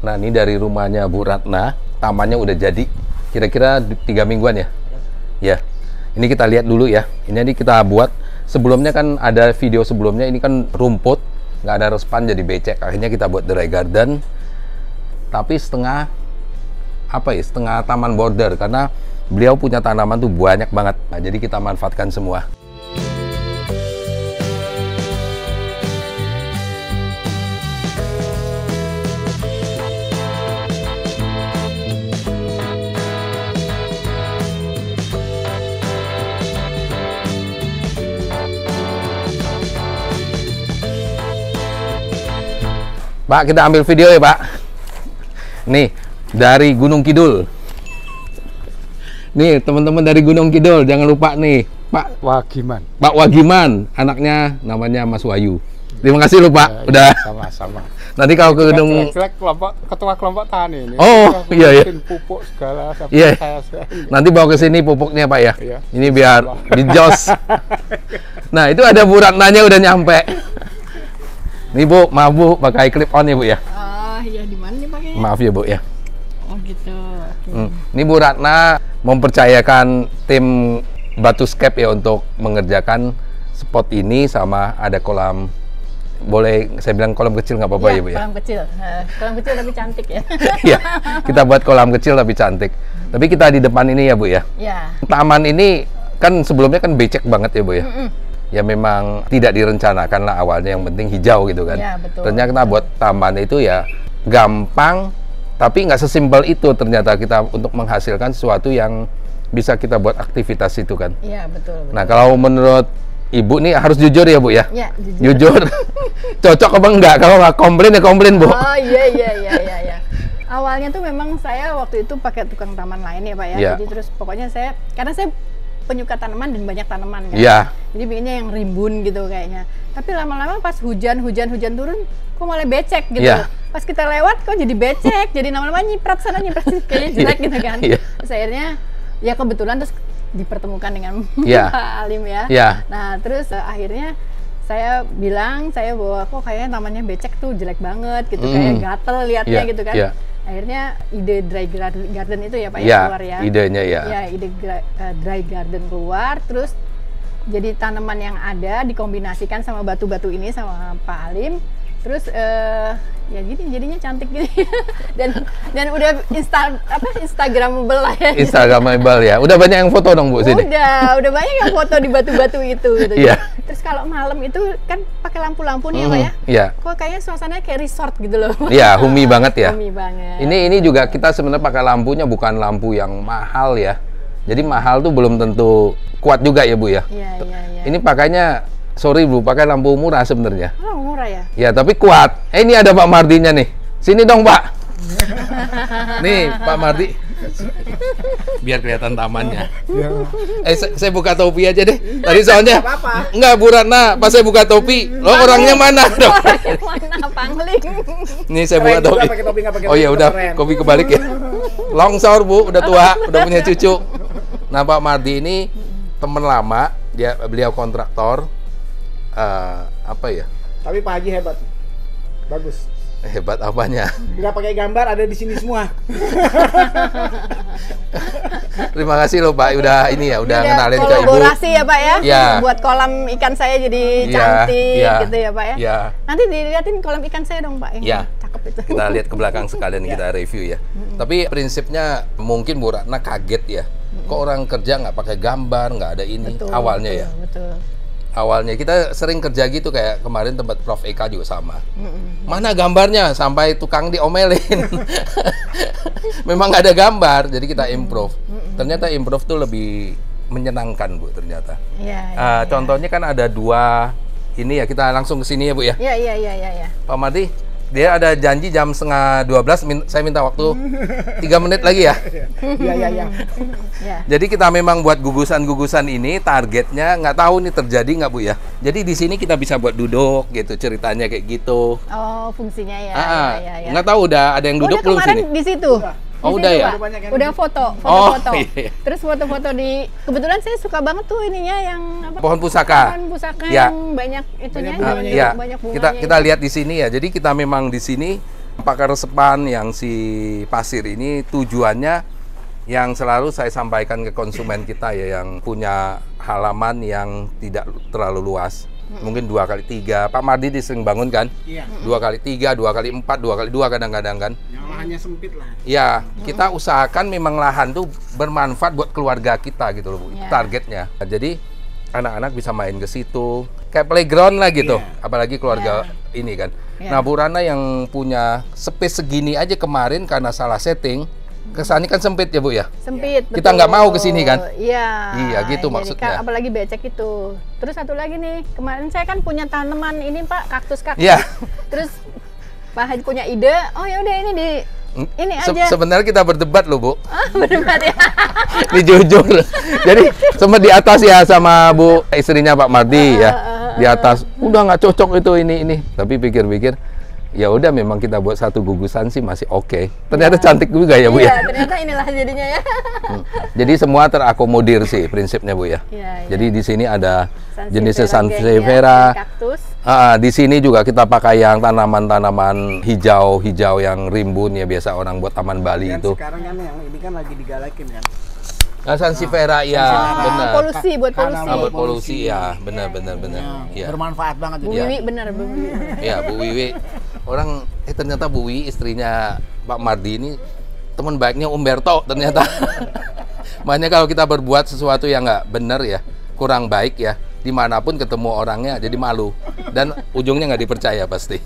Nah, ini dari rumahnya Bu Ratna, tamannya udah jadi. Kira-kira 3 mingguan ya? Ya. Ini kita lihat dulu ya. Ini kita buat. Sebelumnya kan ada video sebelumnya, ini kan rumput, nggak ada respan jadi becek. Akhirnya kita buat dry garden. Tapi setengah taman border, karena beliau punya tanaman tuh banyak banget. Nah, jadi kita manfaatkan semua. Pak, kita ambil video ya, Pak. Nih, dari Gunung Kidul. Nih, teman-teman dari Gunung Kidul, jangan lupa nih, Pak Wagiman. Pak Wagiman, anaknya namanya Mas Wahyu. Terima kasih loh, Pak. Udah. Sama-sama. Nanti kalau ke Gunung ketua kelompok tani ini. Oh, iya. Pupuk segala. Iya. Nanti bawa ke sini pupuknya, Pak ya. Iya. Ini biar dijos. Nah, itu ada Bu Ratnanya udah nyampe. Nih Bu, maaf Bu, pakai clip on ya Bu ya? Oh iya, di mana nih pakainya? Maaf ya Bu ya. Oh gitu. Okay. Ini Bu Ratna mempercayakan tim Batuscape ya untuk mengerjakan spot ini, sama ada kolam. Boleh saya bilang kolam kecil nggak apa-apa ya Bu ya? Kolam kecil. Kolam kecil tapi cantik ya. Iya, kita buat kolam kecil tapi cantik. Tapi kita di depan ini ya Bu ya? Iya. Taman ini kan sebelumnya kan becek banget ya Bu ya? Ya memang tidak direncanakan lah awalnya, yang penting hijau gitu kan. Ya, betul. Ternyata kita buat taman itu ya gampang, tapi nggak sesimpel itu ternyata kita untuk menghasilkan sesuatu yang bisa kita buat aktivitas itu kan. Iya, betul. Nah, kalau menurut Ibu nih harus jujur ya Bu ya? Iya, jujur. Jujur. Cocok apa enggak? Kalau nggak komplain ya komplain Bu. Oh iya. Awalnya tuh memang saya waktu itu pakai tukang taman lain ya Pak ya. Ya. Jadi terus pokoknya karena saya penyuka tanaman dan banyak tanaman kan. Iya. Jadi bikinnya yang rimbun gitu kayaknya. Tapi lama-lama pas hujan turun, kok malah becek gitu. Iya. Pas kita lewat kok jadi becek, jadi lama-lama nyiprat sana nyiprat sini, kayaknya jelek gitu kan. Iya. Terus akhirnya ya kebetulan terus dipertemukan dengan Iya. Pak Alim ya. Iya. Nah terus akhirnya saya bilang bahwa kok kayaknya tamannya becek tuh jelek banget gitu, kayak gatel liatnya Iya. gitu kan. Iya. Akhirnya ide dry garden itu ya Pak Iya, ya keluar ya. idenya ya. Ya, ide dry garden keluar, terus jadi tanaman yang ada dikombinasikan sama batu-batu ini sama Pak Alim, terus ya gini jadinya cantik gini. dan udah Instagramable lah ya. Instagramable ya. Udah banyak yang foto dong Bu sini. Udah banyak yang foto di batu-batu itu gitu. Iya. Terus kalau malam itu kan pakai lampu-lampu nih ya Pak ya. Iya. Kok kayaknya suasananya kayak resort gitu loh. Iya, homey banget ya. Homey banget. Ini juga kita sebenarnya pakai lampunya bukan lampu yang mahal ya. Jadi mahal tuh belum tentu kuat juga ya Bu ya. Iya. Ini pakainya, sorry Bu, pakai lampu murah sebenarnya. Oh, murah ya? Ya, tapi kuat. Ini ada Pak Mardinya nih. Sini dong Pak. Nih Pak Mardi. Biar kelihatan tamannya. Saya buka topi aja deh. Tadi soalnya enggak Bu Ratna, pas saya buka topi, lo orangnya mana dong? Mana pangling? Nih saya buka topi. Oh iya udah, kopi kebalik ya. Longsor Bu, udah tua, udah punya cucu. Nah Pak Mardi ini teman lama, beliau kontraktor. Apa ya? Tapi Pak Haji hebat. Bagus. Hebat apanya? Nggak pakai gambar, ada di sini semua. Terima kasih loh Pak, udah ini ya, udah ngenalin ke Ibu. Kolaborasi ya Pak ya? Ya. Buat kolam ikan saya jadi cantik gitu ya Pak ya? Ya. Nanti dilihatin kolam ikan saya dong Pak, yang Ya. cakep itu. Kita lihat ke belakang sekalian kita review ya. Tapi prinsipnya mungkin Bu Ratna kaget ya. Kok orang kerja nggak pakai gambar, nggak ada ini. Betul, awalnya ya. Betul. Awalnya kita sering kerja gitu, kayak kemarin tempat Prof Eka juga sama. Mana gambarnya, sampai tukang diomelin. Memang nggak ada gambar, jadi kita improve. Ternyata improve tuh lebih menyenangkan Bu ternyata. Iya. Contohnya kan ada 2 ini ya, kita langsung ke sini ya Bu ya. Iya. Pak Mardi, dia ada janji jam 11:30, saya minta waktu 3 menit lagi ya. Iya. Jadi kita memang buat gugusan-gugusan ini, targetnya nggak tahu nih terjadi nggak Bu ya. Jadi di sini kita bisa buat duduk gitu, ceritanya kayak gitu. Oh, fungsinya ya. Ya. Nggak tahu udah ada yang duduk belum kemarin sini? di situ. Oh, Di udah situ, ya? Pak. Udah foto. Iya. Terus foto-foto kebetulan saya suka banget tuh ininya yang apa? Pohon pusaka. Pohon pusaka Ya. yang banyak itunya, Banyak bunganya. Ya, banyak bunganya. kita lihat di sini ya. Jadi kita memang di sini Pakar resepan yang si pasir ini tujuannya yang selalu saya sampaikan ke konsumen kita ya, yang punya halaman yang tidak terlalu luas. Mungkin 2x3. Pak Mardi sering bangun kan? Iya. 2x3, 2x4, 2x2 kadang-kadang kan? Yang lahannya sempit lah. Ya, kita usahakan memang lahan tuh bermanfaat buat keluarga kita gitu loh, Bu. Ya. Targetnya. Jadi anak-anak bisa main ke situ, kayak playground lah gitu. Iya. Apalagi keluarga ini kan. Ya. Nah, Bu Rana yang punya space segini aja kemarin karena salah setting, kesannya kan sempit ya, Bu ya? Sempit. Kita betul. nggak mau kesini kan? Iya. Iya, gitu Jadi, maksudnya. apalagi becek itu. Terus satu lagi nih, kemarin saya kan punya tanaman ini Pak, kaktus. Iya. Terus Pak Haji punya ide, oh ya udah ini ini aja. Sebenarnya kita berdebat loh, Bu. Berdebat ya. Ini jujur. Jadi sempat di atas ya sama Bu istrinya Pak Mardi ya. Di atas udah nggak cocok itu ini. Tapi pikir-pikir ya udah memang kita buat satu gugusan sih masih oke. Ternyata cantik juga ya, Bu Iya, ya. ternyata inilah jadinya ya. Jadi semua terakomodir sih prinsipnya, Bu ya. Iya, iya. Jadi di sini ada Sansevieria jenisnya gengnya, Sansevieria. kaktus. Di sini juga kita pakai yang tanaman-tanaman hijau yang rimbun ya, biasa orang buat taman Bali Dan itu. sekarang kan yang ini kan lagi digalakin kan. Sansevieria ya, benar. Polusi, buat polusi. Buat polusi ya, benar. Ya, Ya. bermanfaat banget Bu jadi. Wiwi bener, Bu Wiwi. Ya, Bu Wiwi. Orang ternyata Bu Wiwi istrinya Pak Mardi ini teman baiknya Umberto ternyata. Makanya kalau kita berbuat sesuatu yang nggak benar ya, kurang baik ya, dimanapun ketemu orangnya jadi malu dan ujungnya nggak dipercaya pasti.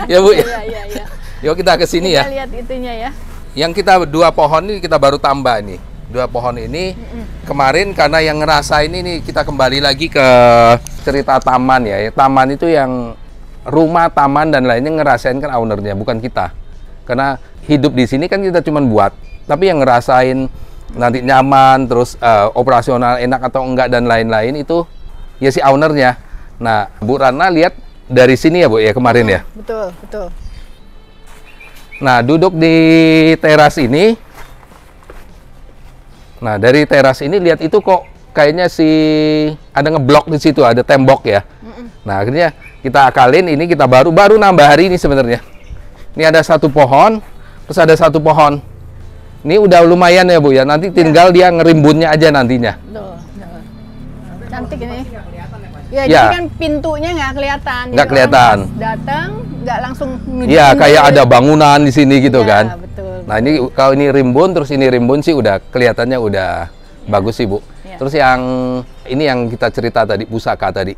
Ya, Bu ya. Iya. Yuk kita ke sini ya. Kita lihat itunya ya. Yang kita 2 pohon ini kita baru tambah nih. 2 pohon ini kemarin karena yang ngerasain ini kita kembali lagi ke cerita taman ya. Taman itu yang rumah, taman dan lainnya ngerasain kan ownernya, bukan kita. Karena hidup di sini kan kita cuma buat, tapi yang ngerasain nanti nyaman, terus operasional enak atau enggak dan lain-lain itu ya si ownernya. Nah, Bu Rana lihat dari sini ya, Bu ya, kemarin ya. Betul. Nah, duduk di teras ini. Nah, dari teras ini lihat itu kok kayaknya ada ngeblok di situ, ada tembok ya. Nah, akhirnya kita akalin ini, kita baru nambah hari ini sebenarnya. Ini ada 1 pohon, terus ada 1 pohon. Ini udah lumayan ya, Bu ya. Nanti tinggal dia ngerimbunnya aja nantinya. Betul. Cantik ini. Ya, Ya. jadi kan pintunya nggak kelihatan. Nggak Jadi kelihatan. orang pas datang nggak langsung menuju Iya, pintu kayak gitu. ada bangunan di sini gitu Iya, kan. betul. Nah, ini kalau ini rimbun terus ini rimbun sih udah kelihatannya udah bagus sih, Bu. Ya. Terus yang ini yang kita cerita tadi, pusaka tadi.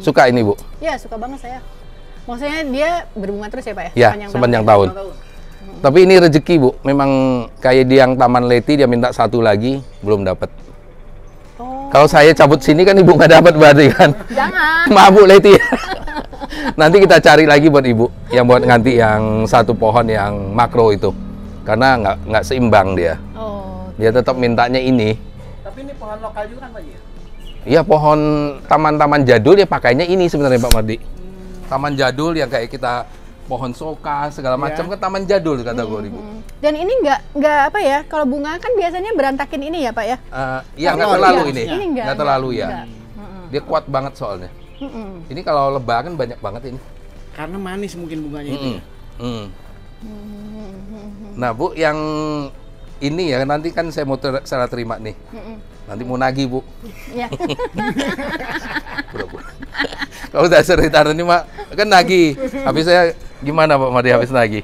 Suka ini, Bu? Ya, suka banget saya. Maksudnya dia berbunga terus ya, Pak ya? Ya, sepanjang tahun. Tapi ini rezeki, Bu. Memang kayak di yang Taman Leti dia minta 1 lagi, belum dapat. Oh, Kalau saya cabut sini kan Ibu nggak dapat berarti kan? jangan. Maaf, Bu Leti. Nanti kita cari lagi buat Ibu yang buat nganti yang 1 pohon yang makro itu. Karena nggak seimbang dia. Oh, Dia tetap mintanya ini. Tapi ini pohon lokal juga kan Pak Ji? Iya, pohon taman-taman jadul ya pakainya ini sebenarnya Pak Mardi. Taman jadul yang kayak kita pohon soka segala macam kan taman jadul kata gue, Ibu. dan ini nggak apa ya? Kalau bunga kan biasanya berantakin ini ya, Pak ya? Iya, nggak Oh, terlalu iya. ini. Ini Nggak terlalu ya. Nggak. Dia kuat banget soalnya. Ini kalau lebah kan banyak banget ini. Karena manis mungkin bunganya itu. Mm. Nah, Bu, yang ini ya nanti kan saya mau serah terima nih. Nanti mau nagih, Bu. Ya. Pura-pura. Kalau udah cerita ini mah kan nagih. Habis saya gimana Pak Mardi habis nagih?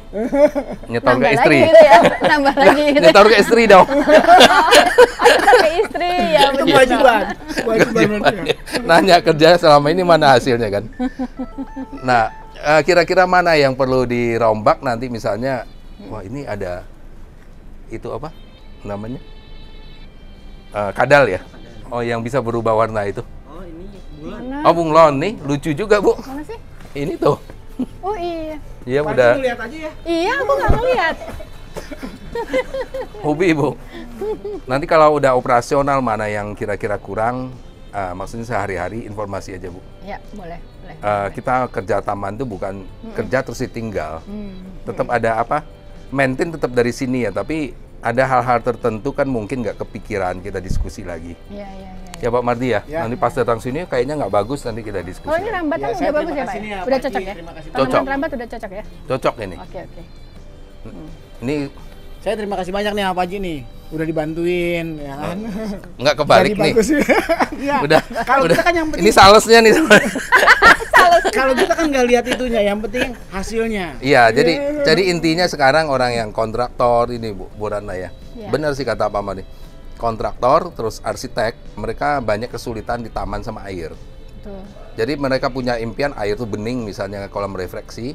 Nyetor ke Nambah istri. lagi gitu ya. Nambah lagi gitu. Nyetor ke istri dong. Nambah ke istri ya. Itu betul. kewajiban. Kewajiban manusia. Nanya kerja selama ini mana hasilnya kan? Nah, kira-kira mana yang perlu dirombak nanti misalnya? Wah, ini ada itu apa namanya? Kadal ya? Oh, yang bisa berubah warna itu. Oh, ini bulan. Mana? Oh, bunglon nih, lucu juga, Bu. Mana sih? Ini tuh. Oh iya. Iya, Pak Ji udah lihat aja ya. Iya, aku nggak ngeliat. hobi, Bu. Nanti kalau udah operasional mana yang kira-kira kurang, maksudnya sehari-hari informasi aja, Bu. Ya, boleh. Kita kerja taman tuh bukan kerja terus ditinggal. Tetap ada apa? Maintain tetap dari sini ya, tapi ada hal-hal tertentu kan mungkin nggak kepikiran, kita diskusi lagi. Iya. Ya Pak Mardi ya, Ya. nanti pas datang sini kayaknya nggak bagus, nanti kita diskusi. Oh ini lagi. rambat kan Ya, saya udah bagus terima ya Pak? kasih nih ya, Udah Pak cocok Haji. ya? Terima kasih. Tanaman Cocok. rambat udah cocok ya? Cocok ini. Oke. Ini Saya terima kasih banyak nih sama Pak Haji nih. Udah dibantuin ya kan. nggak kebalik Jadi nih. bagus. Iya. Udah. Kalau udah. kita kan yang penting Ini salesnya nih. kalau kita kan nggak lihat itunya, yang penting hasilnya. Iya, jadi intinya sekarang orang yang kontraktor ini Bu Ratna ya. Iya. Benar sih kata Pak Mardi. Kontraktor terus arsitek, mereka banyak kesulitan di taman sama air. Betul. Jadi mereka punya impian air tuh bening misalnya kolam refleksi.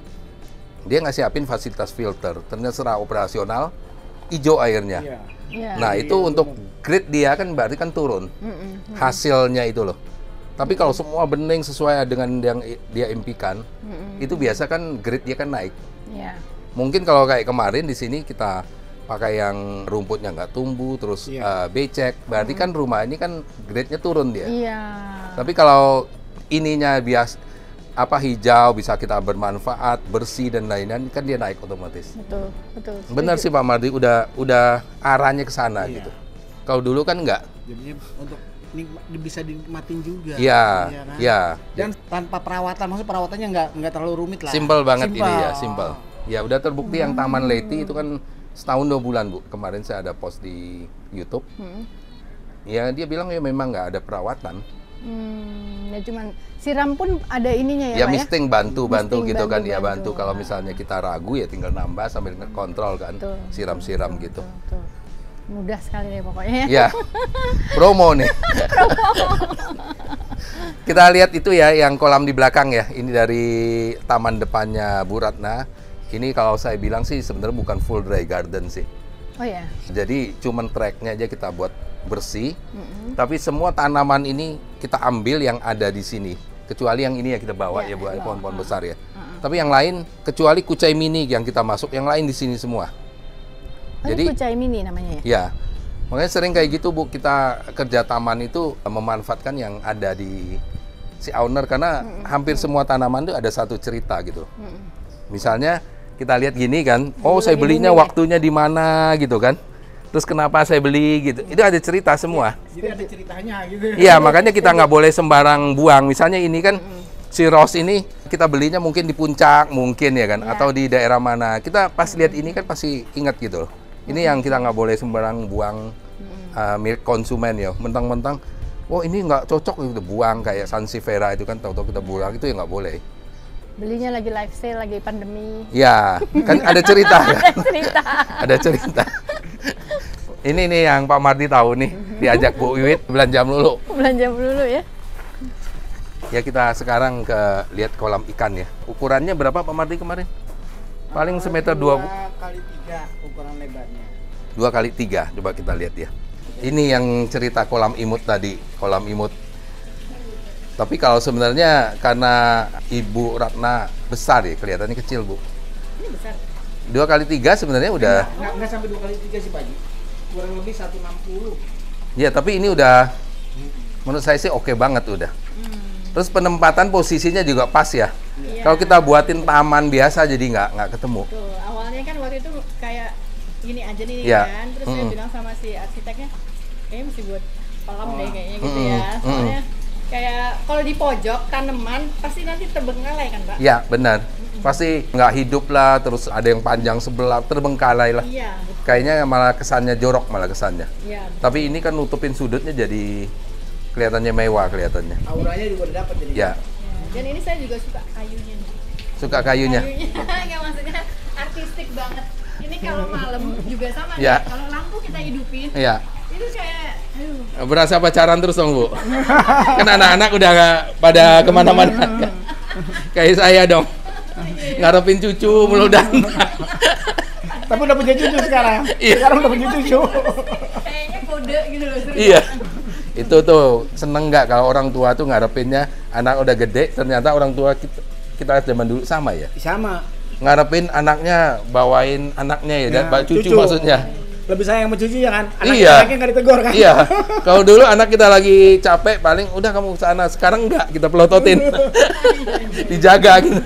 Dia nggak siapin fasilitas filter. Ternyata secara operasional hijau airnya. Iya. Iya. Nah, itu untuk grade dia kan berarti kan turun. Hasilnya itu loh. Tapi kalau semua bening sesuai dengan yang dia impikan, itu biasa kan grade dia kan naik. Iya. Mungkin kalau kayak kemarin di sini kita pakai yang rumputnya nggak tumbuh, terus Iya. becek, berarti kan rumah ini kan grade-nya turun dia. Iya. Tapi kalau ininya hijau, bisa kita bermanfaat, bersih dan lain-lain, kan dia naik otomatis. Betul. Benar sih Pak Mardi, udah arahnya ke sana Iya. gitu. Kalau dulu kan nggak. Jadinya untuk bisa dinikmatin juga. Iya, kan? iya. Dan tanpa perawatan, maksud perawatannya nggak terlalu rumit lah. Simple banget ini ya, Simple. simple. Ya udah terbukti yang Taman Leti itu kan setahun 2 bulan Bu. Kemarin saya ada post di YouTube. Ya dia bilang ya memang nggak ada perawatan. Ya cuman siram pun ada ininya Ya ya, Pak ya? misting bantu Misting, gitu kan, ya bantu. bantu. Kalau misalnya kita ragu ya tinggal nambah sambil kontrol kan, Betul, siram-siram gitu. Betul. Mudah sekali deh pokoknya. Ya, promo nih. Kita lihat itu ya, yang kolam di belakang ya. Ini dari taman depannya Bu Ratna. Ini kalau saya bilang sih sebenarnya bukan full dry garden sih. Oh ya. Jadi cuman tracknya aja kita buat bersih. Tapi semua tanaman ini kita ambil yang ada di sini. Kecuali yang ini ya kita bawa ya buat pohon-pohon besar ya. Tapi yang lain, kecuali kucai mini yang kita masuk, yang lain di sini semua. Oh, Jadi ini kucai mini namanya ya? ya, makanya sering kayak gitu Bu, kita kerja taman itu memanfaatkan yang ada di si owner, karena hampir semua tanaman itu ada satu cerita gitu. Misalnya kita lihat gini kan, oh saya belinya waktunya di mana gitu kan, terus kenapa saya beli gitu, itu ada cerita semua. Jadi ada ceritanya gitu. Iya, makanya kita nggak boleh sembarang buang. Misalnya ini kan si Rose ini kita belinya mungkin di puncak mungkin ya kan, atau di daerah mana. Kita pas lihat ini kan pasti ingat gitu loh. Ini yang kita nggak boleh sembarang buang milik konsumen ya. Mentang-mentang, oh ini nggak cocok gitu buang, kayak Sansevieria itu kan tahu-tahu kita buang, itu ya nggak boleh. Belinya lagi live sale, lagi pandemi. Ya, kan ada cerita kan? Ada cerita. Ada cerita. Ini nih yang Pak Mardi tahu nih, diajak Bu Wiwit belanja dulu. Belanja dulu ya. Ya kita sekarang ke lihat kolam ikan ya. Ukurannya berapa Pak Mardi kemarin? Paling semeter 2 Bu. 2x3 ukuran lebarnya. 2x3, coba kita lihat ya. Ini yang cerita kolam imut tadi, kolam imut. Tapi kalau sebenarnya karena Ibu Ratna besar ya, kelihatannya kecil Bu. Ini besar. 2x3 sebenarnya udah. Nggak sampai 2x3 sih Pak Haji. Kurang lebih 160. Ya tapi ini udah, menurut saya sih oke banget udah. Terus penempatan posisinya juga pas ya. Kalau kita buatin taman biasa jadi nggak ketemu. Tuh, awalnya kan waktu itu kayak gini aja nih Iya. kan. Terus saya bilang sama si arsiteknya, kayaknya mesti buat kolam deh kayaknya gitu ya. Soalnya kayak kalau di pojok tanaman pasti nanti terbengkalai kan Pak? Ya benar. Pasti nggak hidup lah, terus ada yang panjang sebelah, terbengkalai lah. Iya, betul. Kayaknya malah kesannya jorok malah kesannya. Iya. Tapi ini kan nutupin sudutnya jadi kelihatannya mewah kelihatannya. Auranya juga udah dapat jadi. Ya, Dan ini saya juga suka kayunya nih. suka kayunya. Nggak, maksudnya artistik banget. Ini kalau malam juga sama Ya. nih. Kalau lampu kita hidupin, Iya. itu kayak, aduh. Berasa pacaran terus dong Bu. Kan anak-anak udah nggak pada kemana-mana. Kayak saya dong. Ngarepin cucu mulu dan. Tapi udah punya cucu sekarang. Iya. Sekarang udah punya cucu. Kayaknya kode gitu loh. Iya. Itu tuh seneng nggak kalau orang tua tuh ngarepinnya anak udah gede, ternyata orang tua kita zaman dulu sama ya. Sama. Ngarepin anaknya bawain anaknya ya, dan cucu maksudnya. Lebih sayang sama cucu ya kan? Iya. Anaknya nggak ditegur kan? Iya. Kalau dulu anak kita lagi capek, paling udah kamu ke sana. Sekarang enggak, kita pelototin. Dijaga gitu.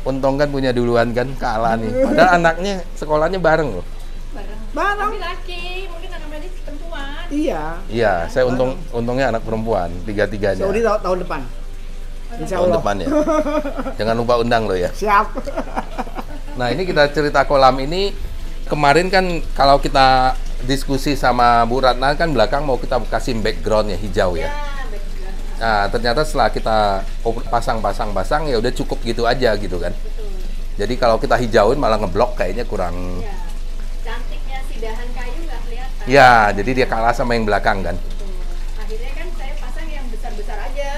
Untung kan punya duluan kan, kalah nih. Padahal anaknya sekolahnya bareng loh. Bareng. Tapi laki, mungkin anak medis perempuan. Iya. Iya, saya untungnya anak perempuan, tiga-tiganya. Saudi tahun depan. Insya Tahun Allah. depan ya. Jangan lupa undang lo ya. Siap. Nah, ini kita cerita kolam ini. Kemarin kan kalau kita diskusi sama Bu Ratna kan belakang mau kita kasih backgroundnya hijau ya. Nah, ternyata setelah kita pasang ya udah cukup gitu aja gitu kan. Jadi kalau kita hijauin malah ngeblok kayaknya kurang. Ya. Cantiknya si dahan kayu nggak kelihatan. Ya, jadi dia kalah sama yang belakang kan. Betul. Akhirnya kan saya pasang yang besar-besar aja,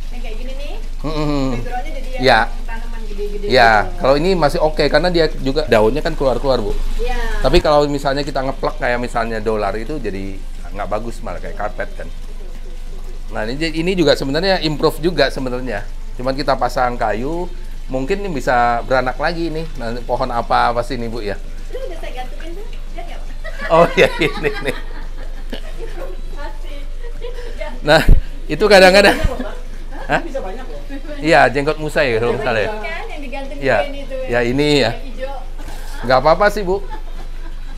yang kayak gini nih. Backgroundnya jadi yang Ya. tanaman gede-gede. Ya, gitu. kalau ini masih oke karena dia juga daunnya kan keluar-keluar, Bu. Iya. Tapi kalau misalnya kita ngeplak kayak misalnya dolar itu jadi nggak bagus malah kayak karpet kan. Nah, ini juga sebenarnya improve juga sebenarnya. Cuman kita pasang kayu, mungkin ini bisa beranak lagi nih. Nanti pohon apa pasti nih, Bu ya. Itu udah saya gantungin tuh, lihat nggak, Pak? Oh iya, ini nih. Masih. Nah, itu kadang-kadang. Hah? Bisa banyak loh. Iya, jenggot Musa ya kalau misalnya. Kan yang digantung Iya. itu. Ya ini ya. Yang hijau. Nggak apa-apa sih, Bu.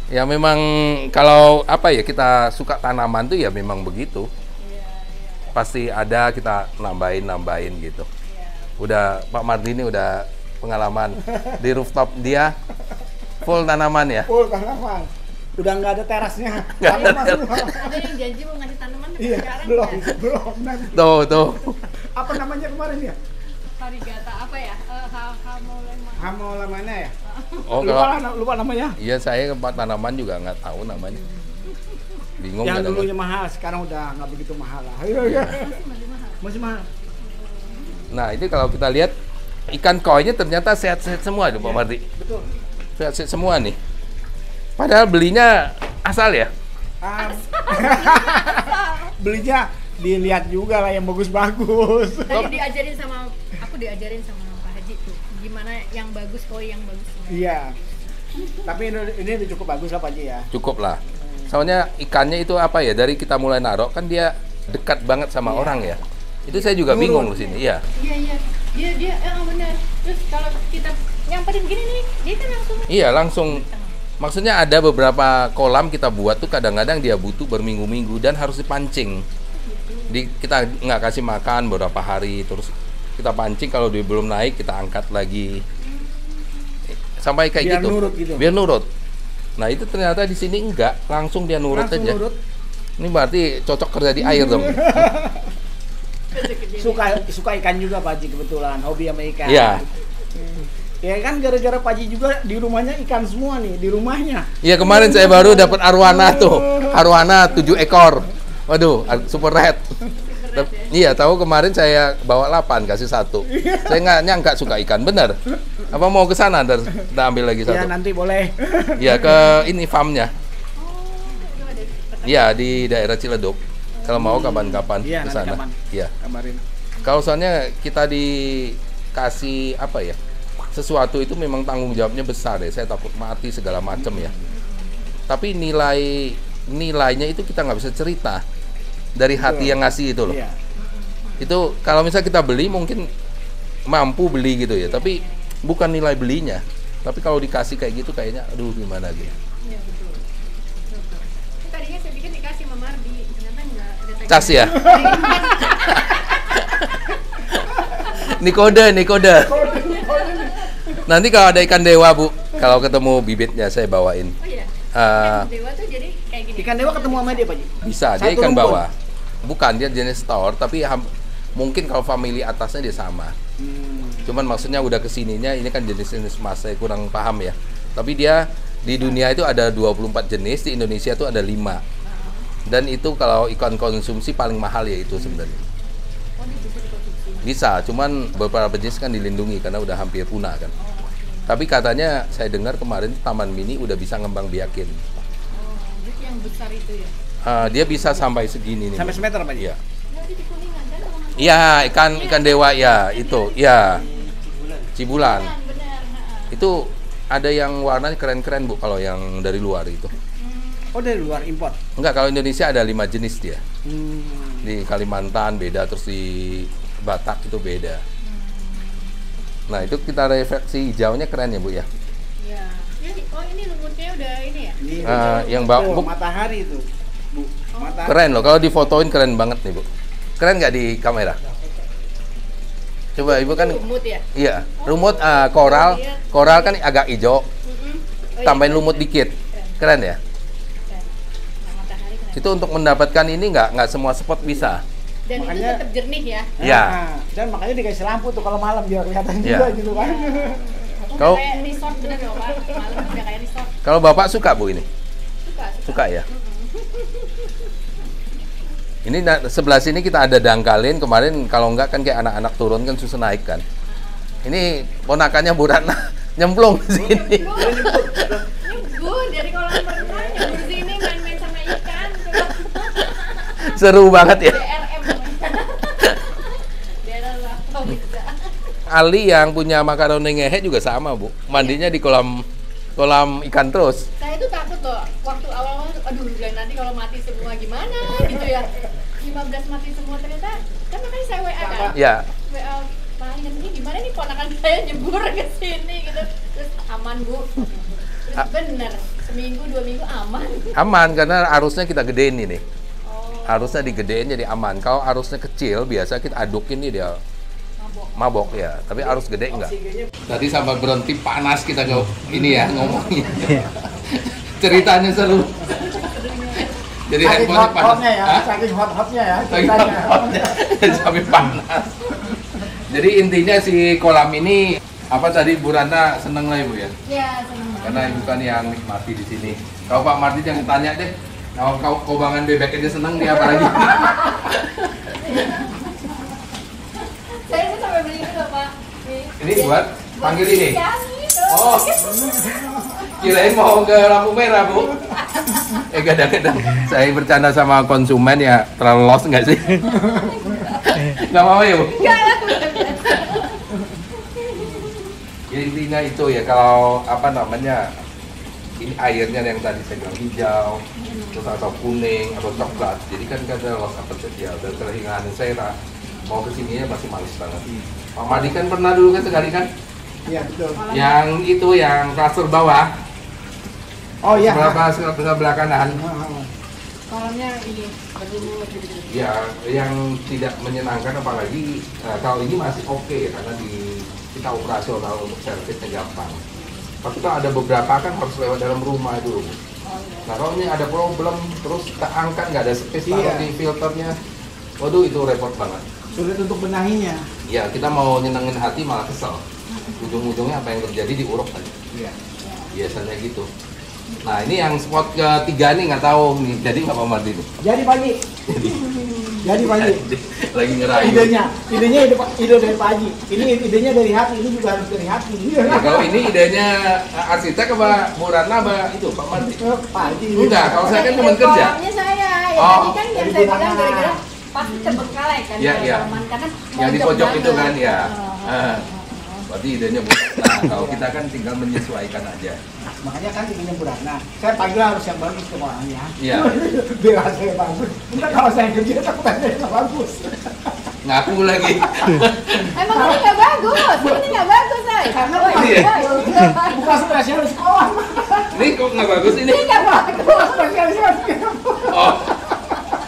Ya memang kalau apa ya kita suka tanaman tuh ya memang begitu. Pasti ada kita nambahin gitu. Udah Pak Mardini udah pengalaman di rooftop dia full tanaman ya. Full tanaman. Udah nggak ada terasnya. Nggak ada Tanaman semua. Ada yang janji mau ngasih tanaman tapi Iya, sekarang belum, ya. belum. Nanti. Tuh. Apa namanya kemarin ya? Varigata apa ya? Hamolema. Hamola mana ya? Oh kalau Lupa namanya. iya saya ke tanaman juga nggak tahu namanya. Bingung Yang kadang-kadang. dulunya mahal, sekarang udah nggak begitu mahal lah. Iya. Masih mahal. Nah ini kalau kita lihat ikan koinya ternyata sehat-sehat semua tuh Pak Mardi. Betul. Sehat-sehat semua nih. Padahal belinya asal ya. Belinya dilihat juga lah yang bagus-bagus. Tadi diajarin sama diajarin sama Pak Haji tuh gimana yang bagus koi yang bagus. Iya. Tapi ini udah cukup bagus lah Pak Haji ya. Cukup lah. Soalnya ikannya itu apa ya, dari kita mulai naruh kan dia dekat banget sama orang ya. Itu saya juga bingung di sini. Iya. Iya. Dia benar. Terus kalau kita nyamperin gini nih, dia kan langsung. Iya, langsung. Maksudnya ada beberapa kolam kita buat tuh kadang-kadang dia butuh berminggu-minggu dan harus dipancing. Kita nggak kasih makan beberapa hari, terus kita pancing, kalau dia belum naik kita angkat lagi. Sampai kayak Biar gitu. nurut gitu. Biar nurut. Nah, itu ternyata di sini enggak, langsung dia nurut Langsung aja. nurut. Ini berarti cocok kerja di air dong. Suka ikan juga Pak Haji kebetulan, hobi sama ikan. Iya. Ya kan gara-gara Pak Haji juga di rumahnya ikan semua nih, di rumahnya. Iya, kemarin saya baru dapat arwana tuh. Arwana 7 ekor. Waduh, super red. Iya, tahu kemarin saya bawa 8, kasih 1. Saya nggak nyangka suka ikan, bener. Apa mau ke sana dan kita ambil lagi Ya 1? nanti boleh. Iya, ke ini farmnya. Iya, di daerah Ciledug. Kalau mau kapan-kapan Iya, ke nanti sana. kapan. Iya. Kabarin. Kalau soalnya kita dikasih apa ya? Sesuatu itu memang tanggung jawabnya besar ya. Saya takut mati segala macam ya. Tapi nilainya itu kita nggak bisa cerita dari hati yang ngasih itu loh. Iya. Itu kalau misalnya kita beli mungkin mampu beli gitu ya, tapi bukan nilai belinya. Tapi kalau dikasih kayak gitu kayaknya aduh gimana gitu. Iya betul. Tadinya saya pikir dikasih sama Mardi, ternyata enggak ada Cas ya. Ini kode. Nanti kalau ada ikan dewa, Bu, kalau ketemu bibitnya saya bawain. Oh iya. Eh, Dewa tuh jadi kayak gini. Ikan dewa ketemu sama dia Pak Haji. Bisa, dia Satu ikan rumpun. bawah. Bukan, dia jenis store, tapi mungkin kalau family atasnya dia sama. Cuman maksudnya udah kesininya, ini kan jenis-jenis mas, saya kurang paham ya. Tapi dia di dunia itu ada 24 jenis, di Indonesia itu ada 5. Dan itu kalau ikan konsumsi paling mahal ya itu sebenarnya. Oh, dia bisa dikonsumsi. Bisa, cuman beberapa jenis kan dilindungi karena udah hampir punah kan. Tapi katanya saya dengar kemarin Taman Mini udah bisa ngembang biakin. Oh, jadi yang besar itu ya. Dia bisa sampai segini nih. Sampai semeter Pak Haji. Iya. Nah, di Kuningan kan sama Iya, ikan dewa ya, itu. Ya. Cibulan. benar. Itu ada yang warnanya keren-keren, Bu, kalau yang dari luar itu. Oh dari luar import. Enggak, kalau Indonesia ada 5 jenis dia. Hmm. Di Kalimantan beda, terus di Batak itu beda. Nah, itu kita refleksi hijaunya keren ya, Bu ya. Iya. Oh, ini lumutnya udah ini ya? Ini Yang tuh, Bu, matahari itu, Bu. Matahari. keren loh. Kalau difotoin keren banget nih, Bu. Keren nggak di kamera? Coba Ibu kan, Lumut ya? iya, lumut koral, koral kan agak hijau, tambahin lumut dikit, keren ya. Matahari keren. Itu untuk mendapatkan ini nggak semua spot bisa. Dan itu Makanya- tetap jernih ya? Iya. Nah, dan makanya dikasih lampu tuh kalau malam biar kelihatan Iya. juga gitu kan. Kau- Udah kayak resort bener loh Pak. Malam udah kayak resort. Kalau Bapak suka Bu ini? Suka. Suka ya? Ini sebelah sini kita ada dangkalin, kemarin kalau enggak kan kayak anak-anak turun kan susah naik kan. Ini ponakannya Bu Ratna nyemplung di sini. Nyebur dari kolam renang, nyebur sini main-main sama ikan. Seru banget ya. DRM. DRM lah. Oh, bisa. Ali yang punya makaroni ngehe juga sama Bu. Mandinya di kolam ikan terus. Saya tuh takut loh, waktu awal-awal, aduh bilang nanti kalau mati semua gimana gitu ya. 15 mati semua ternyata, kan makanya saya WA kan. Ya. WA paling ini gimana nih ponakan saya nyebur ke sini gitu. Terus aman Bu. Terus bener, seminggu 2 minggu aman. Aman karena arusnya kita gedein ini. Oh, Arusnya digedein jadi aman. Kalau arusnya kecil biasa kita adukin nih dia mabok. mabok ya. Tapi arus gede enggak. Tadi sampai berhenti panas kita ini ya ngomongin. Ceritanya seru. Jadi Saking handphonenya panas. hot-hotnya ya, Hah? saking hot-hotnya ya Saking ceritanya. hot-hotnya. Sampai panas. Jadi intinya si kolam ini apa tadi Bu Ratna seneng lah Ibu ya. Iya, seneng banget. Karena Ibu kan yang nikmati di sini. Kalau Pak Mardi jangan tanya deh. Kalau kau kobangan bebek aja seneng dia apalagi. Saya tuh sampai beli itu loh Pak. Ini buat panggil ini. Ya, gitu. Oh, kirain mau ke lampu merah Bu. Kadang-kadang saya bercanda sama konsumen ya terlalu lost nggak sih? Nggak mau ya Bu? Ya, intinya itu ya kalau apa namanya ini airnya yang tadi saya bilang hijau, terus atau kuning atau coklat. Jadi kan ada lost appetite ya, udah terhilang saya mau kesininya masih males banget. Pak Madi kan pernah dulu kan sekali kan? Iya betul. Yang itu yang klaster bawah. Oh iya. Sebelah kanan. Kolamnya ini berlumut gitu. Ya, yang tidak menyenangkan apalagi kalau ini masih oke karena kita operasional untuk servisnya gampang. Tapi kalau ada beberapa kan harus lewat dalam rumah dulu. Nah kalau ini ada problem terus kita angkat nggak ada space taruh Iya. di filternya, waduh itu repot banget. Sulit untuk benahinya. Ya kita mau nyenengin hati malah kesel. Ujung-ujungnya apa yang terjadi diuruk tadi. Iya. Biasanya gitu. Nah ini yang spot ketiga nih nggak tahu nih jadi nggak Pak Mardi nih. Jadi Pak Haji. Jadi Pak Haji. Lagi ngerayu. Idenya ide dari Pak Haji. Ini idenya dari hati, ini juga harus dari hati. Ya, kalau ini idenya arsitek apa Bu Ratna apa itu Pak Mardi? Pak Haji. Enggak, kalau saya kan cuma kerja. Kolamnya saya, ya Oh. tadi kan yang saya bilang gara-gara pasti terbengkalai kan Iya, kalau iya. tanaman, karena Yang di mojok pojok itu banget. kan ya. Oh. Berarti idenya Bu Ratna. Kalau kita kan tinggal menyesuaikan aja. Makanya kan ingin Bu Ratna. Saya panggil harus yang bagus ke orangnya. Iya. Biar saya bagus. Entar kalau saya kerja takut saya nggak bagus. Ngaku lagi. Emang ini nggak bagus, ini nggak bagus say. Karena Oh, ini iya. ya? bukan spesialis sekolah. Ini kok nggak bagus ini? Ini nggak bagus. Bukan spesialis Oh.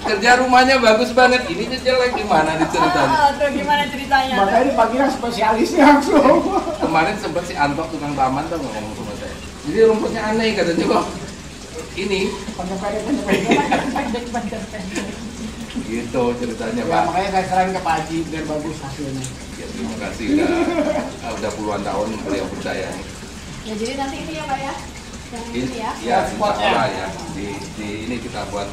Kerja rumahnya bagus banget. Ini jelek gimana diceritain? Oh, terus gimana ceritanya? Makanya dipanggil spesialisnya langsung. Kemarin sempat si Anto tukang taman tuh ngomong sama saya. Jadi rumputnya aneh katanya kok. Ini gitu ceritanya Ya, Pak. makanya saya serahin ke Pak Haji biar bagus hasilnya. Ya, terima kasih udah puluhan tahun beliau percaya nih. Ya jadi nanti ini ya Pak ya, yang ini ya. Ya, insya Allah ya. Di ini kita buat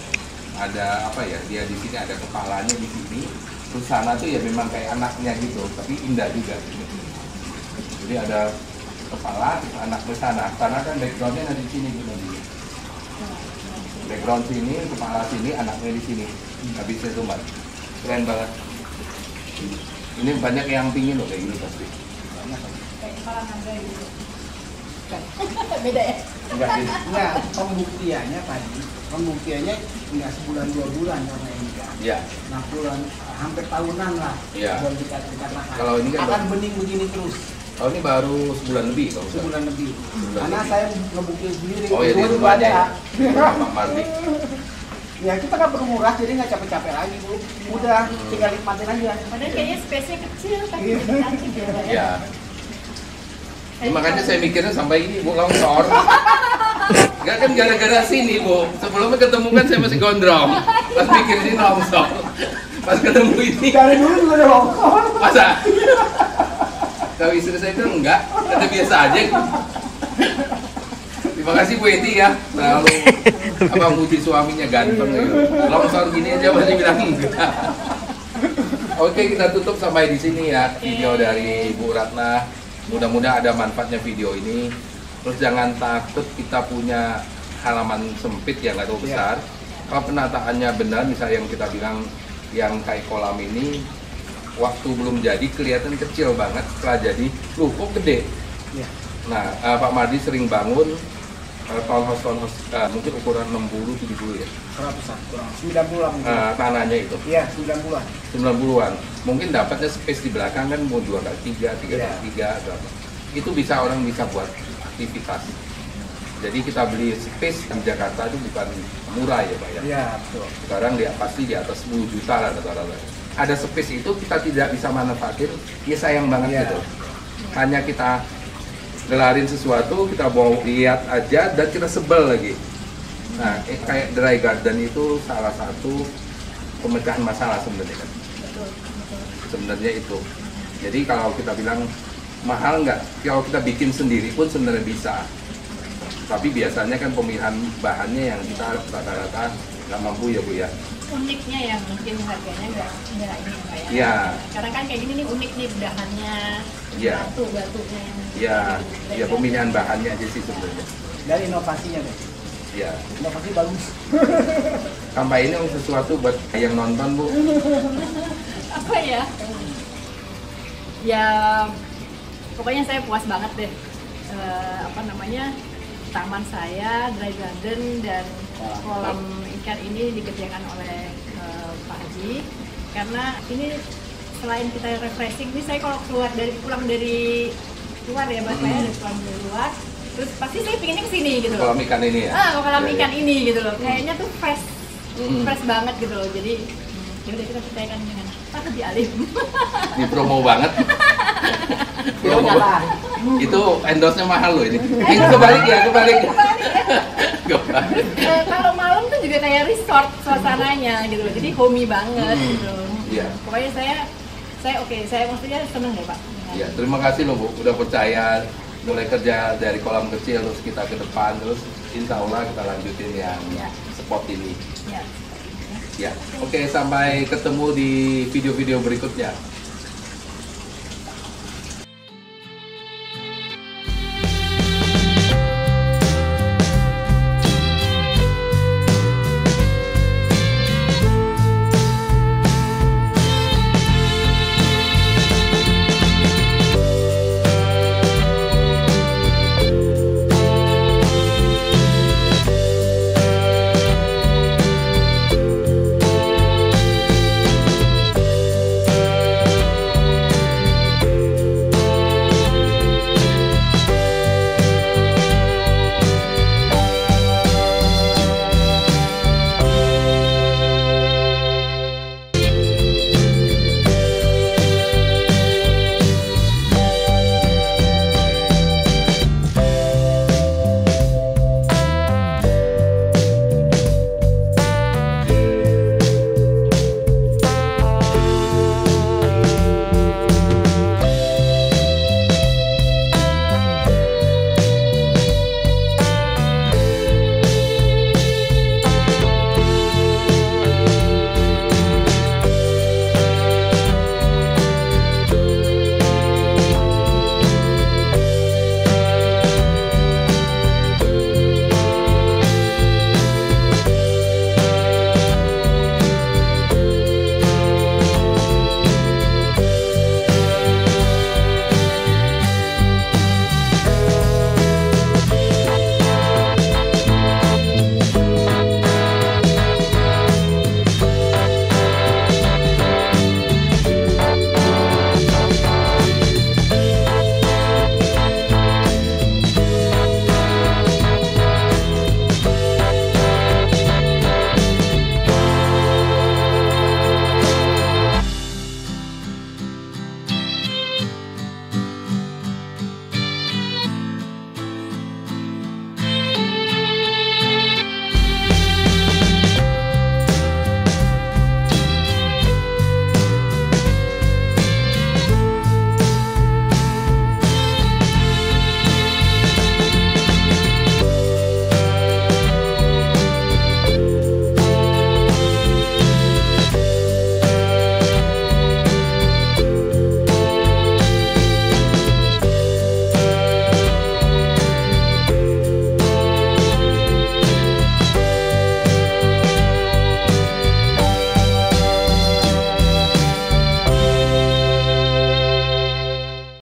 ada apa ya? Dia di sini ada kepalanya di sini. Terus sana tuh ya memang kayak anaknya gitu, tapi indah juga. Jadi ada kepala, terus anak ke sana. Karena kan backgroundnya ada di sini gitu. Background sini, kepala sini, anaknya di sini. Habisnya tuh Mbak. Keren banget. Ini banyak yang pingin loh kayak gini pasti. Kayak kepala naga gitu. Beda ya? Enggak sih. Enggak, pembuktiannya tadi, pembuktiannya enggak sebulan 2 bulan karena ini kan. Ya. Nah, bulan hampir tahunan lah. Iya. Baru dikatakan Kalau ini kan akan bening begini terus. Oh ini baru sebulan lebih kalau nggak salah. Sebulan lebih. Sebulan Karena lebih. saya ngebukil sendiri. Oh iya, di Dua juga rumahnya ada. ya. Pak Mardi. Ya kita nggak perlu murah, jadi nggak capek-capek lagi Bu. Mudah, tinggal nikmatin aja. Padahal kayaknya space-nya kecil tapi Iya. jadi cantik ya, Pak, ya. Ya. Ya, makanya saya mikirnya sampai ini Bu longsor. Enggak kan gara-gara sini Bu. Sebelumnya ketemu kan saya masih gondrong. Pas mikir ini longsor. Pas ketemu ini Dari dulu juga ada longsor. masa? Kalau istri saya bilang enggak, kata biasa aja. Terima kasih Bu Eti ya, selalu abang puji suaminya ganteng gitu. Longsor gini aja masih bilang enggak. Oke, kita tutup sampai di sini ya video dari Bu Ratna. Mudah-mudahan ada manfaatnya video ini. Terus jangan takut kita punya halaman sempit yang nggak terlalu besar. Kalau penataannya benar, misalnya yang kita bilang yang kayak kolam ini, waktu belum jadi kelihatan kecil banget. Setelah jadi, loh kok gede. Iya. Nah, Pak Mardi sering bangun townhouse mungkin ukuran 60-70 ya. 100-an, kurang 90-an mungkin. Tanahnya itu. Iya, 90-an. 90-an. Mungkin dapatnya space di belakang kan mau 2x3, 3x3 berapa. Itu bisa orang bisa buat aktivitas. Jadi kita beli space di Jakarta itu bukan murah ya Pak ya. Iya, betul. Sekarang dia pasti di atas 10 juta lah rata-rata. Ada space itu kita tidak bisa manfaatin, ya sayang banget Iya. gitu. Hanya kita gelarin sesuatu, kita mau lihat aja dan kita sebel lagi. Nah, kayak dry garden itu salah satu pemecahan masalah sebenarnya kan. Betul, betul. Sebenarnya itu. Jadi kalau kita bilang mahal nggak? Kalau kita bikin sendiri pun sebenarnya bisa. Tapi biasanya kan pemilihan bahannya yang kita rata-rata nggak mampu ya Bu ya. Uniknya ya mungkin harganya nggak ini ya Pak ya. Iya. Karena kan kayak gini nih unik nih bahannya, Iya. batu-batunya yang Ya, dari- ya pemilihan bahannya aja sih sebenarnya. Dan inovasinya deh. Ya, Inovasi bagus. sampai ini sesuatu buat yang nonton Bu. apa ya? Ya pokoknya saya puas banget deh. Apa namanya, taman saya, dry garden dan kolam ikan ini dikerjakan oleh Pak Haji. Karena ini selain kita refreshing, ini saya kalau pulang dari luar ya Mas, saya pulang dari luar, terus pasti saya pinginnya kesini gitu loh. Kolam ikan ini ya. Kolam Ya, ikan ya. ini gitu loh. Kayaknya tuh fresh banget gitu loh. Jadi ya udah kita percayakan dengan Pak Haji Alim. Ini promo banget. Promo. Itu endorse-nya mahal loh ini. Ini kebalik ya, kebalik. Kebalik. Kalau malam tuh juga kayak resort suasananya gitu loh. Jadi homey banget gitu. Iya. Pokoknya saya oke, saya maksudnya seneng deh Pak. Ya, terima kasih loh Bu, udah percaya mulai kerja dari kolam kecil terus kita ke depan terus insya Allah kita lanjutin yang Ya. spot ini. Ya. Ya, oke sampai ketemu di video-video berikutnya.